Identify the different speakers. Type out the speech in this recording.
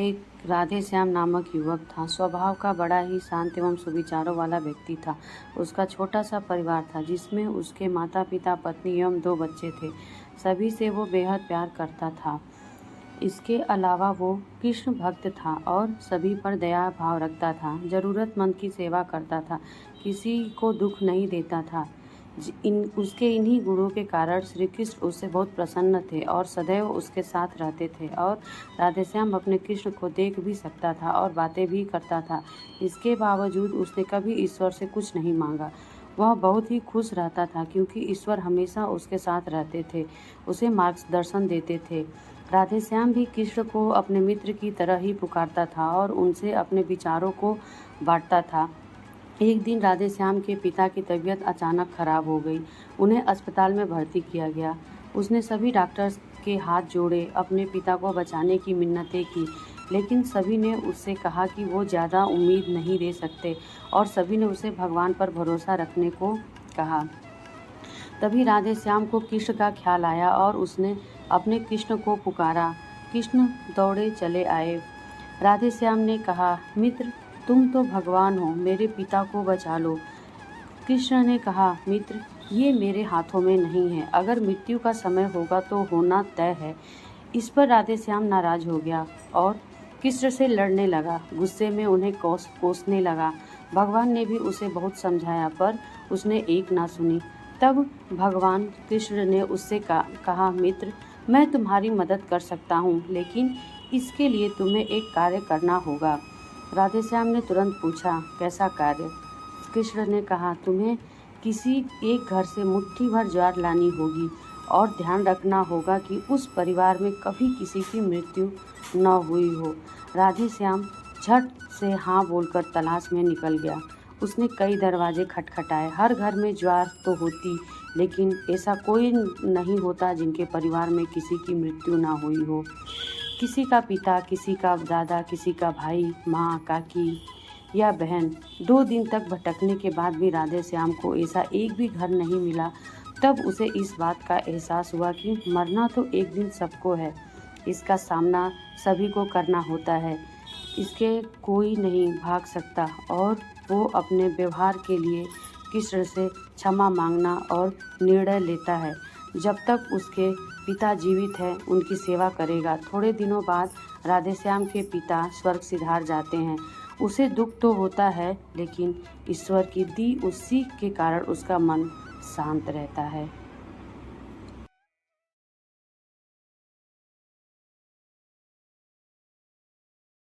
Speaker 1: एक राधे श्याम नामक युवक था। स्वभाव का बड़ा ही शांत एवं सुविचारों वाला व्यक्ति था। उसका छोटा सा परिवार था जिसमें उसके माता पिता, पत्नी एवं 2 बच्चे थे। सभी से वो बेहद प्यार करता था। इसके अलावा वो कृष्ण भक्त था और सभी पर दया भाव रखता था। जरूरतमंद की सेवा करता था, किसी को दुख नहीं देता था। उसके इन्हीं गुणों के कारण श्री कृष्ण उससे बहुत प्रसन्न थे और सदैव उसके साथ रहते थे। और राधेश्याम अपने कृष्ण को देख भी सकता था और बातें भी करता था। इसके बावजूद उसने कभी ईश्वर से कुछ नहीं मांगा। वह बहुत ही खुश रहता था क्योंकि ईश्वर हमेशा उसके साथ रहते थे, उसे मार्गदर्शन देते थे। राधेश्याम भी कृष्ण को अपने मित्र की तरह ही पुकारता था और उनसे अपने विचारों को बांटता था। एक दिन राधेश्याम के पिता की तबीयत अचानक खराब हो गई। उन्हें अस्पताल में भर्ती किया गया। उसने सभी डॉक्टर्स के हाथ जोड़े, अपने पिता को बचाने की मिन्नतें की, लेकिन सभी ने उससे कहा कि वो ज़्यादा उम्मीद नहीं दे सकते और सभी ने उसे भगवान पर भरोसा रखने को कहा। तभी राधेश्याम को कृष्ण का ख्याल आया और उसने अपने कृष्ण को पुकारा। कृष्ण दौड़े चले आए। राधेश्याम ने कहा, मित्र, तुम तो भगवान हो, मेरे पिता को बचा लो। कृष्ण ने कहा, मित्र, ये मेरे हाथों में नहीं है। अगर मृत्यु का समय होगा तो होना तय है। इस पर राधेश्याम नाराज हो गया और कृष्ण से लड़ने लगा। गुस्से में उन्हें कोसने लगा। भगवान ने भी उसे बहुत समझाया पर उसने एक ना सुनी। तब भगवान कृष्ण ने उससे कहा, मित्र, मैं तुम्हारी मदद कर सकता हूँ, लेकिन इसके लिए तुम्हें एक कार्य करना होगा। राधेश्याम ने तुरंत पूछा, कैसा कार्य? कृष्ण ने कहा, तुम्हें किसी एक घर से मुट्ठी भर ज्वार लानी होगी और ध्यान रखना होगा कि उस परिवार में कभी किसी की मृत्यु न हुई हो। राधेश्याम झट से हाँ बोलकर तलाश में निकल गया। उसने कई दरवाजे खटखटाए। हर घर में ज्वार तो होती, लेकिन ऐसा कोई नहीं होता जिनके परिवार में किसी की मृत्यु ना हुई हो। किसी का पिता, किसी का दादा, किसी का भाई, माँ, काकी या बहन। 2 दिन तक भटकने के बाद भी राधेश्याम को ऐसा एक भी घर नहीं मिला। तब उसे इस बात का एहसास हुआ कि मरना तो एक दिन सबको है। इसका सामना सभी को करना होता है। इसके कोई नहीं भाग सकता और वो अपने व्यवहार के लिए कृष्ण से क्षमा मांगना और निर्णय लेता है। जब तक उसके पिता जीवित हैं, उनकी सेवा करेगा। थोड़े दिनों बाद राधेश्याम के पिता स्वर्ग सिधार जाते हैं। उसे दुख तो होता है, लेकिन ईश्वर की दी उस सीख के कारण उसका मन शांत रहता है।